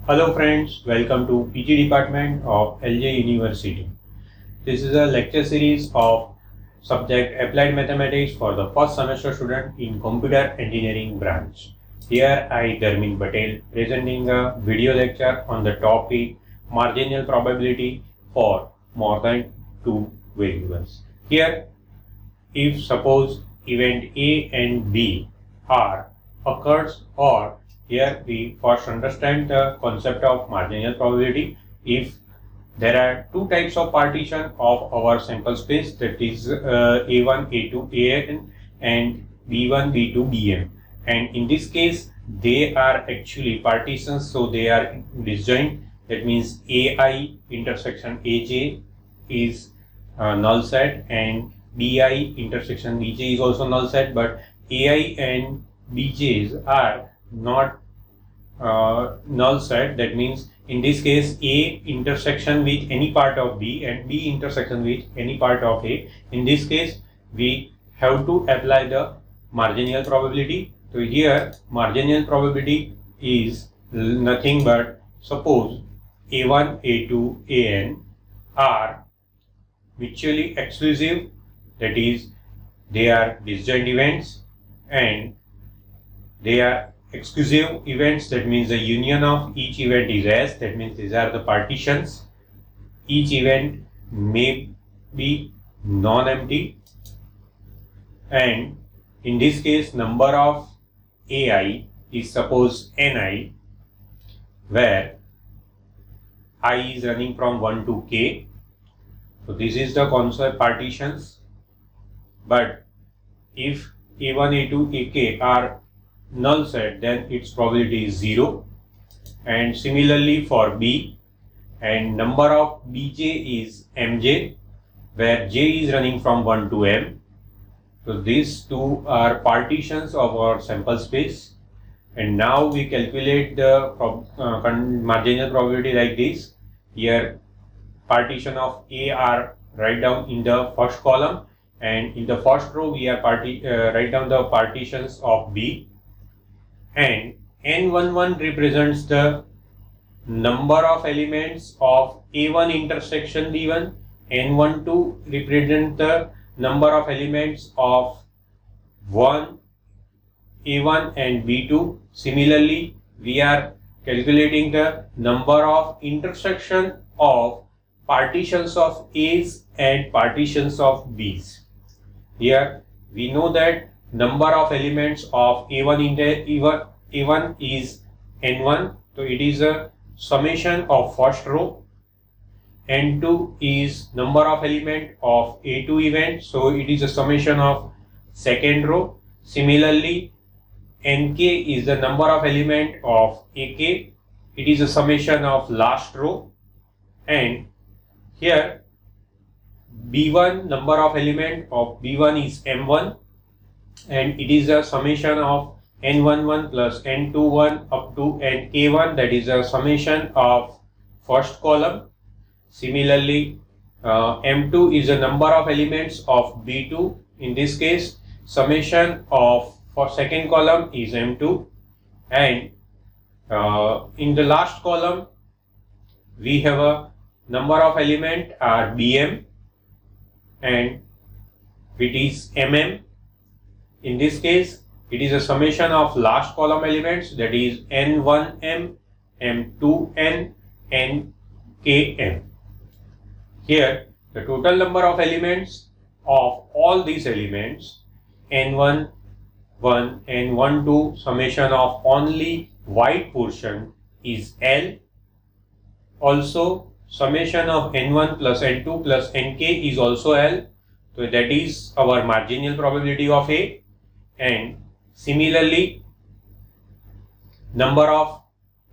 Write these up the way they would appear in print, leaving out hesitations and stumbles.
Hello friends, welcome to PG department of LJ University. This is a lecture series of subject Applied Mathematics for the first semester student in Computer Engineering branch. Here I, Dharmin Patel, presenting a video lecture on the topic marginal probability for more than two variables. Here, if suppose event A and B are occurs, or here we first understand the concept of marginal probability. If there are two types of partition of our sample space, that is A1, A2, AN and B1, B2, BM, and in this case they are actually partitions, so they are disjoint. That means AI intersection AJ is null set and BI intersection BJ is also null set, but AI and BJ's are not null set. That means in this case A intersection with any part of B and B intersection with any part of A. In this case we have to apply the marginal probability. So here marginal probability is nothing but suppose A1, A2, AN are mutually exclusive, that is they are disjoint events, and they are exclusive events, that means the union of each event is S, that means these are the partitions. Each event may be non-empty, and in this case number of AI is suppose Ni, where I is running from 1 to K. So this is the concept partitions. But if A1, A2, AK are null set, then its probability is 0. And similarly for B, and number of Bj is Mj, where J is running from 1 to M. So these two are partitions of our sample space. And now we calculate the marginal probability like this. Here partition of A are write down in the first column, and in the first row we are write down the partitions of B, and N11 represents the number of elements of A1 intersection B1, N12 represents the number of elements of A1 and B2. Similarly, we are calculating the number of intersection of partitions of A's and partitions of B's. Here we know that number of elements of A1 is N1, so it is a summation of first row. N2 is number of element of A2 event, so it is a summation of second row. Similarly, Nk is the number of element of AK, it is a summation of last row. And here B1 number of element of B1 is M1, and it is a summation of N11 plus N21 up to Nk1, that is a summation of first column. Similarly, M2 is a number of elements of B2, in this case summation of for second column is M2, and in the last column we have a number of element are Bm and it is Mm. In this case it is a summation of last column elements, that is N1M, M2N and Km. Here the total number of elements of all these elements N1, 1 and 1, 2 summation of only white portion is L. Also summation of N1 plus N2 plus Nk is also L. So that is our marginal probability of A. And similarly number of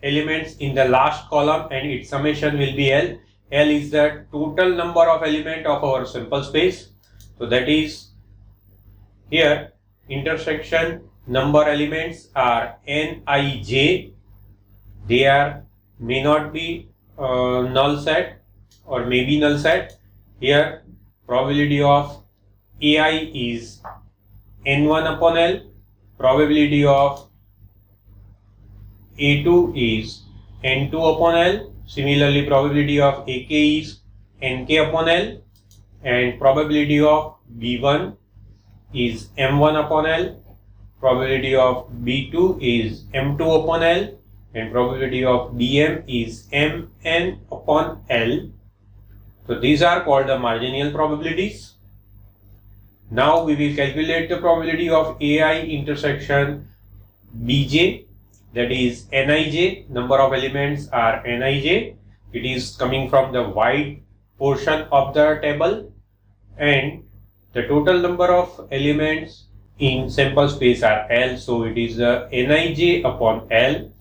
elements in the last column and its summation will be L. L is the total number of element of our sample space. So that is here intersection number elements are Nij. They are may not be null set or may be null set. Here probability of AI is N1 upon L, probability of A2 is N2 upon L. Similarly, probability of AK is Nk upon L, and probability of B1 is M1 upon L. Probability of B2 is M2 upon L, and probability of Bm is Mn upon L. So these are called the marginal probabilities. Now we will calculate the probability of AI intersection Bj, that is Nij. Number of elements are Nij. It is coming from the white portion of the table, and the total number of elements in sample space are L, so it is Nij upon L,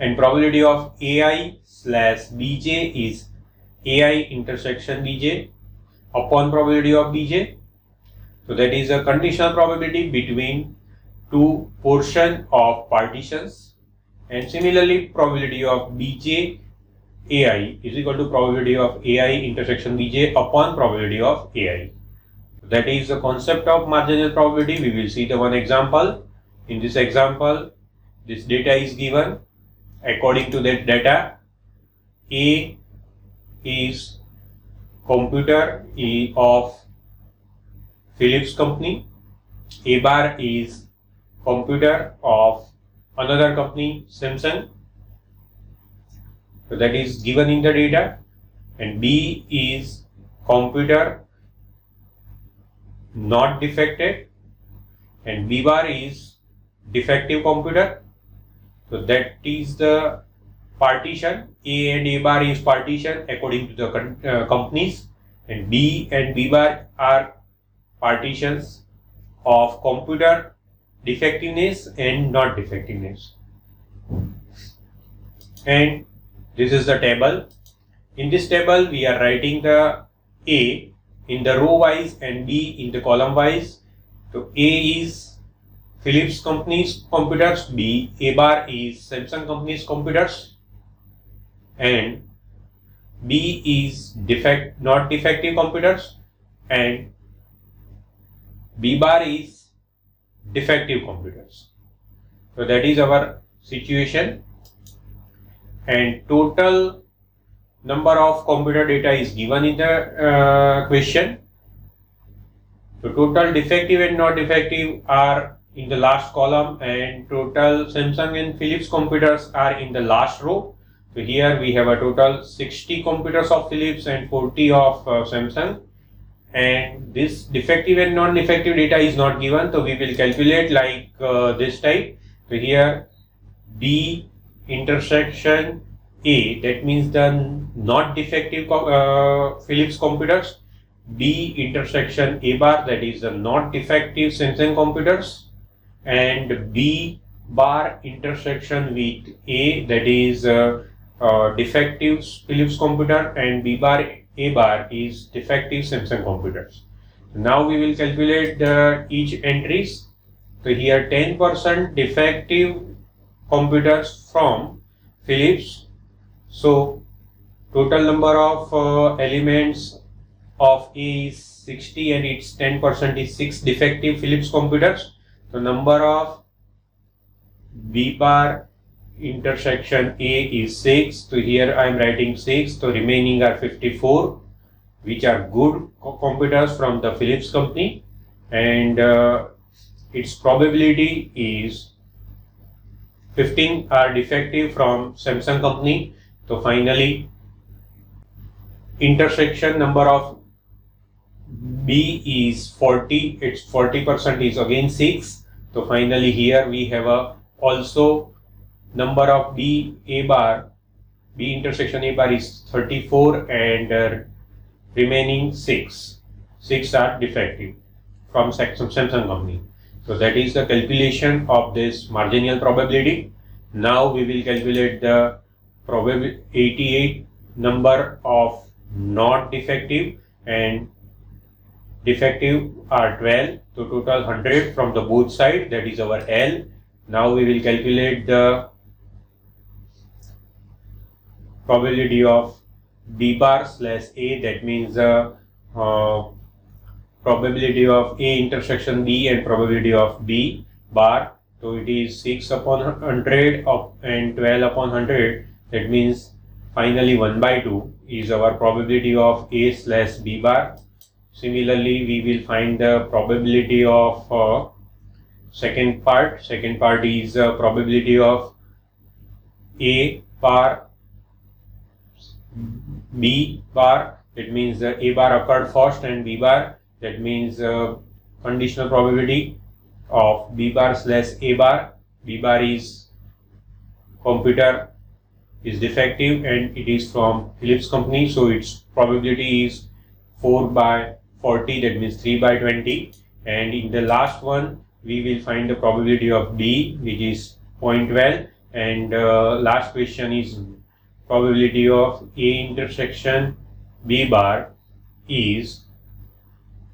and probability of AI slash Bj is AI intersection Bj upon probability of Bj. So that is a conditional probability between two portion of partitions, and similarly probability of Bj AI is equal to probability of AI intersection Bj upon probability of AI. That is the concept of marginal probability. We will see the one example. In this example, this data is given. According to that data, A is computer of Philips company, A bar is computer of another company, Samsung. So that is given in the data, and B is computer not defected, and B bar is defective computer. So that is the partition. A and A bar is partition according to the companies, and B and B bar are partitions of computer defectiveness and not defectiveness. And this is the table. In this table, we are writing the A in the row wise and B in the column wise. So A is Philips company's computers, B, A bar is Samsung company's computers, and B is not defective computers, and B bar is defective computers. So that is our situation, and total number of computer data is given in the question. So total defective and not defective are in the last column, and total Samsung and Philips computers are in the last row. So here we have a total 60 computers of Philips and 40 of Samsung, and this defective and non-defective data is not given, so we will calculate like this type. So here D intersection A, that means the not defective Philips computers, B intersection A bar, that is the not defective Samsung computers, and B bar intersection with A, that is defective Philips computer, and B bar A bar is defective Samsung computers. Now we will calculate each entries. So here 10% defective computers from Philips. So total number of elements of A is 60 and its 10% is 6 defective Philips computers. So number of B bar intersection A is 6. So here I am writing 6. So remaining are 54, which are good computers from the Philips company, and its probability is 15 are defective from Samsung company. So finally intersection number of B is 40, its 40% is again 6. So finally here we have a also number of B intersection A bar is 34, and remaining 6 are defective from Samsung company. So that is the calculation of this marginal probability. Now we will calculate the probability 88 number of not defective, and defective are 12, so total 100 from the both side, that is our L. Now we will calculate the probability of B bar slash A, that means the probability of A intersection B and probability of B bar. So it is 6 upon 100 and 12 upon 100. That means finally 1 by 2 is our probability of A slash B bar. Similarly, we will find the probability of second part. Second part is probability of A bar B bar. That means A bar occurred first and B bar. That means conditional probability of B bar slash A bar. B bar is computer is defective and it is from Philips company, so its probability is 4 by 40, that means 3 by 20. And in the last one we will find the probability of B, which is 0.12, and last question is probability of A intersection B bar is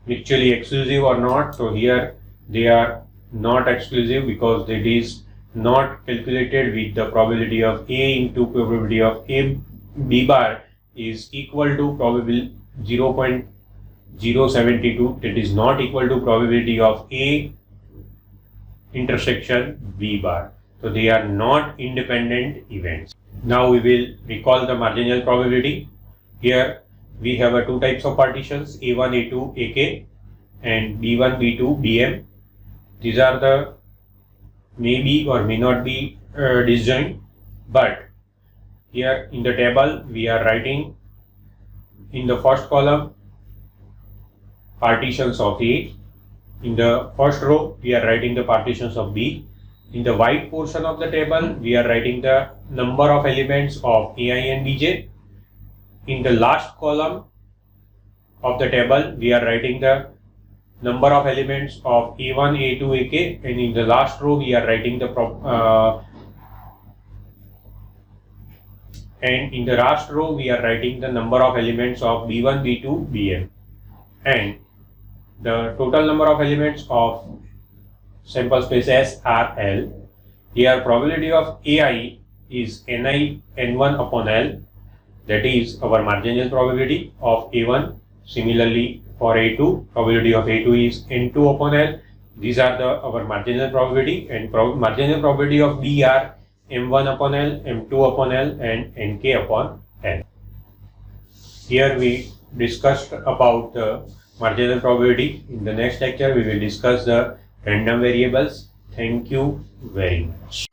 mutually exclusive or not. So here they are not exclusive because it is not calculated with the probability of A into probability of A B bar is equal to probability 0.072, that is not equal to probability of A intersection B bar. So they are not independent events. Now we will recall the marginal probability. Here we have two types of partitions, A1, A2, AK and B1, B2, BM. These are the may be or may not be disjoint, but here in the table we are writing in the first column partitions of A, in the first row we are writing the partitions of B, in the white portion of the table we are writing the number of elements of AI and BJ, in the last column of the table we are writing the number of elements of A1, A2, AK, and in the last row we are writing the number of elements of B1, B2, BM, and the total number of elements of sample space S R L. Here probability of AI is Ni N1 upon L, that is our marginal probability of A1. Similarly, for A2, probability of A2 is N2 upon L. These are our marginal probability, and marginal probability of B are M1 upon L, M2 upon L, and Nk upon L. Here we discussed about the marginal probability. In the next lecture, we will discuss the random variables. Thank you very much.